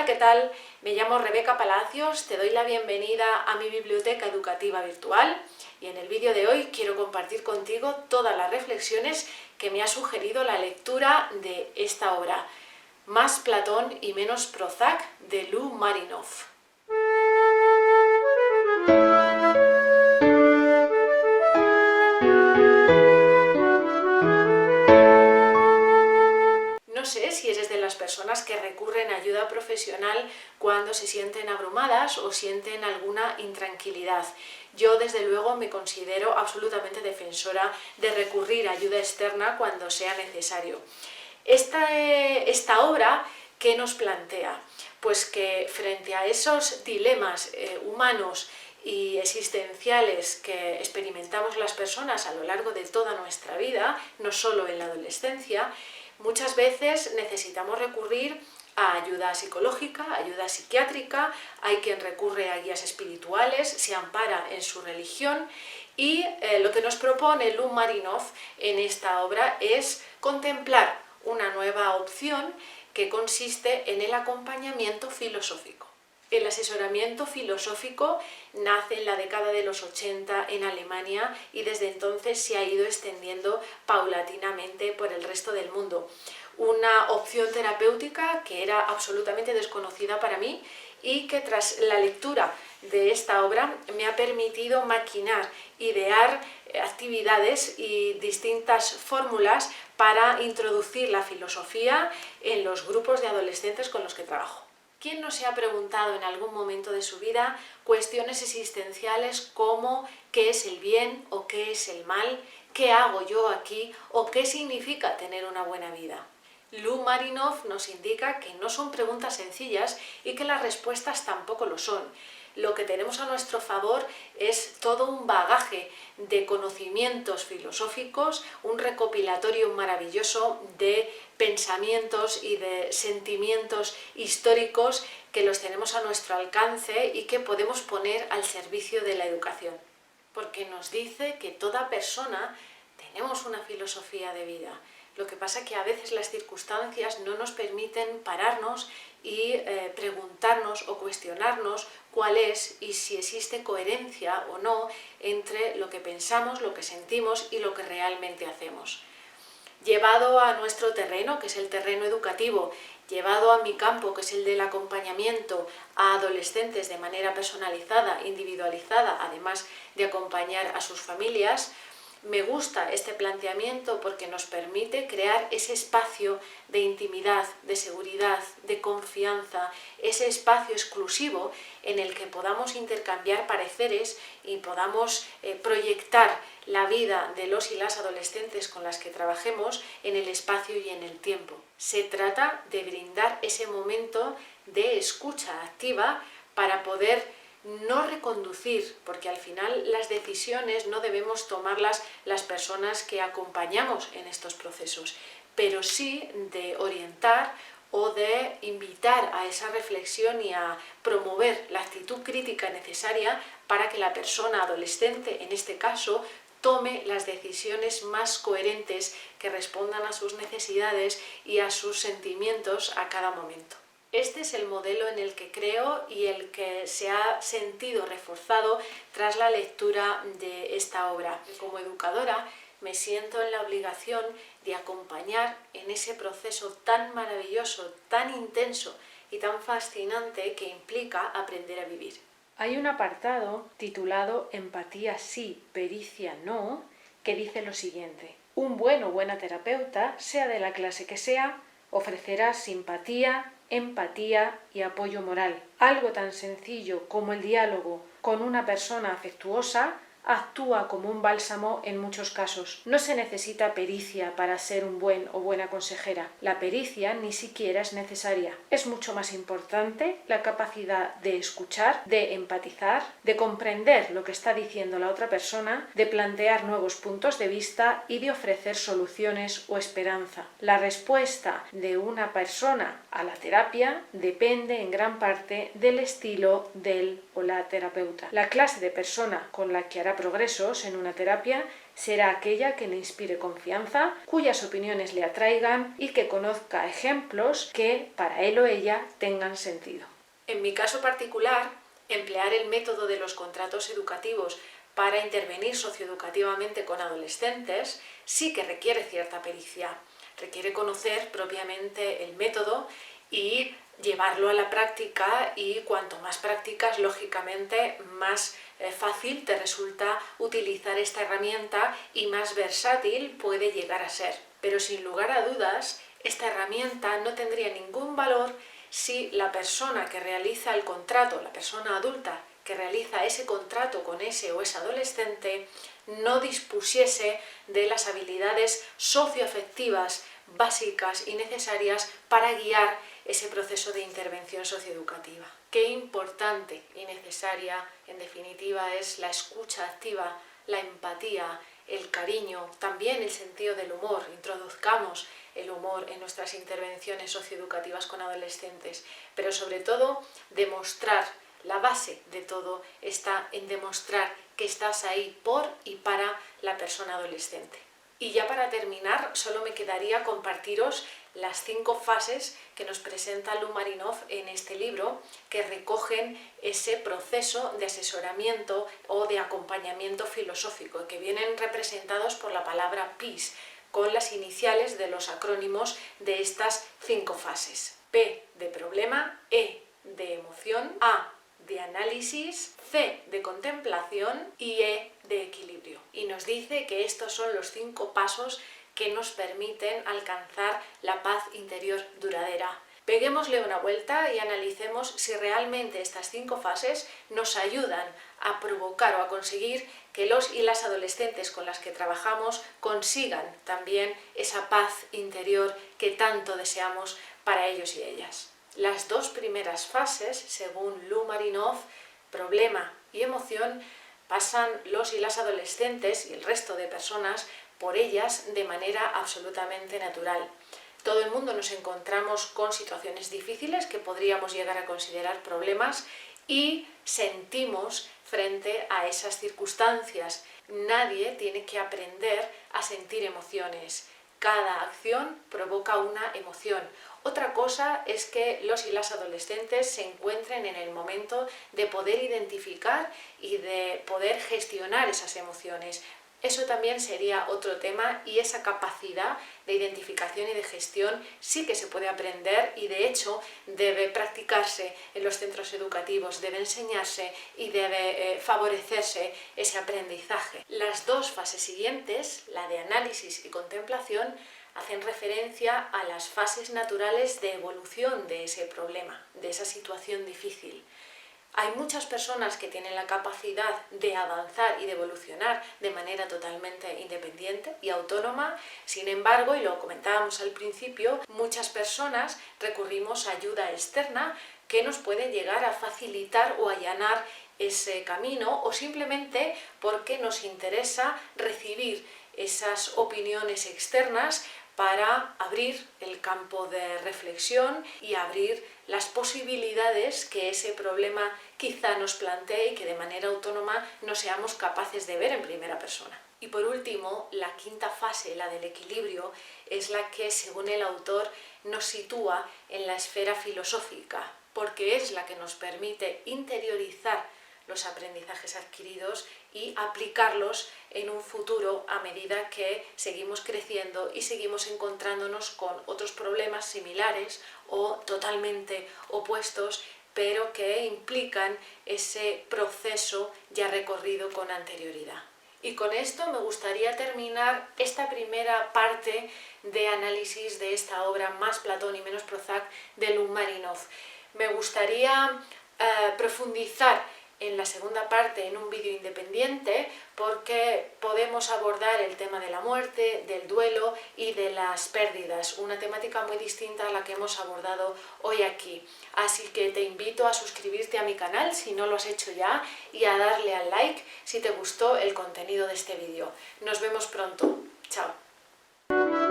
Hola, ¿qué tal? Me llamo Rebeca Palacios, te doy la bienvenida a mi biblioteca educativa virtual y en el vídeo de hoy quiero compartir contigo todas las reflexiones que me ha sugerido la lectura de esta obra, Más Platón y menos Prozac, de Lou Marinov. No sé si eres de las personas que recurren a ayuda profesional cuando se sienten abrumadas o sienten alguna intranquilidad. Yo, desde luego, me considero absolutamente defensora de recurrir a ayuda externa cuando sea necesario. Esta obra, ¿qué nos plantea? Pues que frente a esos dilemas humanos y existenciales que experimentamos las personas a lo largo de toda nuestra vida, no solo en la adolescencia, muchas veces necesitamos recurrir a ayuda psicológica, ayuda psiquiátrica, hay quien recurre a guías espirituales, se ampara en su religión y lo que nos propone Lou Marinov en esta obra es contemplar una nueva opción que consiste en el acompañamiento filosófico. El asesoramiento filosófico nace en la década de los 80 en Alemania y desde entonces se ha ido extendiendo paulatinamente por el resto del mundo. Una opción terapéutica que era absolutamente desconocida para mí y que tras la lectura de esta obra me ha permitido maquinar, idear actividades y distintas fórmulas para introducir la filosofía en los grupos de adolescentes con los que trabajo. ¿Quién no se ha preguntado en algún momento de su vida cuestiones existenciales como qué es el bien o qué es el mal, qué hago yo aquí o qué significa tener una buena vida? Lou Marinov nos indica que no son preguntas sencillas y que las respuestas tampoco lo son. Lo que tenemos a nuestro favor es todo un bagaje de conocimientos filosóficos, un recopilatorio maravilloso de pensamientos y de sentimientos históricos que los tenemos a nuestro alcance y que podemos poner al servicio de la educación. Porque nos dice que toda persona tenemos una filosofía de vida. Lo que pasa es que a veces las circunstancias no nos permiten pararnos y preguntarnos o cuestionarnos cuál es y si existe coherencia o no entre lo que pensamos, lo que sentimos y lo que realmente hacemos. Llevado a nuestro terreno, que es el terreno educativo, llevado a mi campo, que es el del acompañamiento a adolescentes de manera personalizada, individualizada, además de acompañar a sus familias, me gusta este planteamiento porque nos permite crear ese espacio de intimidad, de seguridad, de confianza, ese espacio exclusivo en el que podamos intercambiar pareceres y podamos proyectar la vida de los y las adolescentes con las que trabajemos en el espacio y en el tiempo. Se trata de brindar ese momento de escucha activa para poder no reconducir, porque al final las decisiones no debemos tomarlas las personas que acompañamos en estos procesos, pero sí de orientar o de invitar a esa reflexión y a promover la actitud crítica necesaria para que la persona adolescente, en este caso, tome las decisiones más coherentes que respondan a sus necesidades y a sus sentimientos a cada momento. Este es el modelo en el que creo y el que se ha sentido reforzado tras la lectura de esta obra. Como educadora me siento en la obligación de acompañar en ese proceso tan maravilloso, tan intenso y tan fascinante que implica aprender a vivir. Hay un apartado titulado Empatía sí, pericia no, que dice lo siguiente: un buen o buena terapeuta, sea de la clase que sea, ofrecerá simpatía, empatía y apoyo moral. Algo tan sencillo como el diálogo con una persona afectuosa actúa como un bálsamo en muchos casos. No se necesita pericia para ser un buen o buena consejera. La pericia ni siquiera es necesaria. Es mucho más importante la capacidad de escuchar, de empatizar, de comprender lo que está diciendo la otra persona, de plantear nuevos puntos de vista y de ofrecer soluciones o esperanza. La respuesta de una persona a la terapia depende en gran parte del estilo del o la terapeuta. La clase de persona con la que hará hará progresos en una terapia será aquella que le inspire confianza, cuyas opiniones le atraigan y que conozca ejemplos que para él o ella tengan sentido. En mi caso particular, emplear el método de los contratos educativos para intervenir socioeducativamente con adolescentes sí que requiere cierta pericia. Requiere conocer propiamente el método y llevarlo a la práctica, y cuanto más practicas, lógicamente, más fácil te resulta utilizar esta herramienta y más versátil puede llegar a ser. Pero sin lugar a dudas, esta herramienta no tendría ningún valor si la persona que realiza el contrato, la persona adulta que realiza ese contrato con ese o esa adolescente, no dispusiese de las habilidades socioafectivas básicas y necesarias para guiar ese proceso de intervención socioeducativa. Qué importante y necesaria, en definitiva, es la escucha activa, la empatía, el cariño, también el sentido del humor. Introduzcamos el humor en nuestras intervenciones socioeducativas con adolescentes, pero sobre todo demostrar, la base de todo está en demostrar que estás ahí por y para la persona adolescente. Y ya para terminar, solo me quedaría compartiros las 5 fases que nos presenta Lou Marinoff en este libro, que recogen ese proceso de asesoramiento o de acompañamiento filosófico, que vienen representados por la palabra PEACE, con las iniciales de los acrónimos de estas 5 fases. P de problema, E de emoción, A de análisis, C de contemplación y E de equilibrio. Y nos dice que estos son los 5 pasos que nos permiten alcanzar la paz interior duradera. Peguémosle una vuelta y analicemos si realmente estas 5 fases nos ayudan a provocar o a conseguir que los y las adolescentes con las que trabajamos consigan también esa paz interior que tanto deseamos para ellos y ellas. Las 2 primeras fases, según Lou Marinoff, problema y emoción, pasan los y las adolescentes y el resto de personas por ellas de manera absolutamente natural. Todo el mundo nos encontramos con situaciones difíciles que podríamos llegar a considerar problemas y sentimos frente a esas circunstancias. Nadie tiene que aprender a sentir emociones. Cada acción provoca una emoción. Otra cosa es que los y las adolescentes se encuentren en el momento de poder identificar y de poder gestionar esas emociones. Eso también sería otro tema, y esa capacidad de identificación y de gestión sí que se puede aprender y de hecho debe practicarse en los centros educativos, debe enseñarse y debe favorecerse ese aprendizaje. Las 2 fases siguientes, la de análisis y contemplación, hacen referencia a las fases naturales de evolución de ese problema, de esa situación difícil. Hay muchas personas que tienen la capacidad de avanzar y de evolucionar de manera totalmente independiente y autónoma. Sin embargo, y lo comentábamos al principio, muchas personas recurrimos a ayuda externa que nos puede llegar a facilitar o allanar ese camino, o simplemente porque nos interesa recibir esas opiniones externas para abrir el campo de reflexión y abrir las posibilidades que ese problema quizá nos plantee y que de manera autónoma no seamos capaces de ver en primera persona. Y por último, la 5ª fase, la del equilibrio, es la que, según el autor, nos sitúa en la esfera filosófica, porque es la que nos permite interiorizar los aprendizajes adquiridos y aplicarlos en un futuro a medida que seguimos creciendo y seguimos encontrándonos con otros problemas similares o totalmente opuestos, pero que implican ese proceso ya recorrido con anterioridad. Y con esto me gustaría terminar esta primera parte de análisis de esta obra Más Platón y menos Prozac de Lou Marinoff. Me gustaría profundizar en la segunda parte en un vídeo independiente, porque podemos abordar el tema de la muerte, del duelo y de las pérdidas, una temática muy distinta a la que hemos abordado hoy aquí. Así que te invito a suscribirte a mi canal si no lo has hecho ya y a darle al like si te gustó el contenido de este vídeo. Nos vemos pronto. Chao.